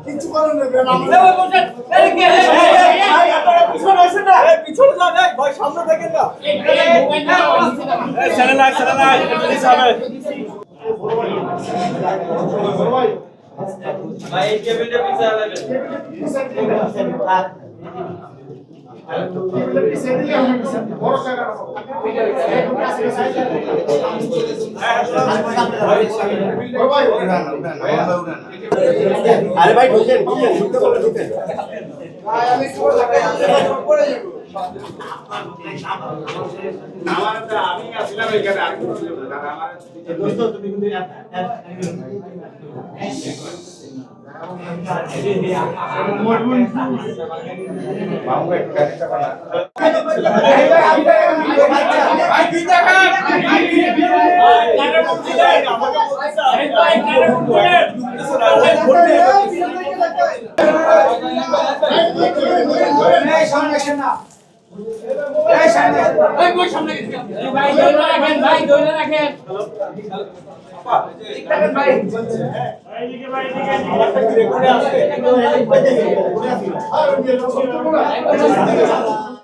কিছু করেন না পিছনে যান ভাই, সামনে দেখেন না। ছেলে নাই পুলিশ হবে ভাই। এই টেবিলটা পিছনে লাগবে। আরে ভাই ঢুকেন ঢুকতে বলে ঢুকেন। আমি আসলাম এখানে আর কিছু না। আমার দোস্ত তুমি কিন্তু ভাই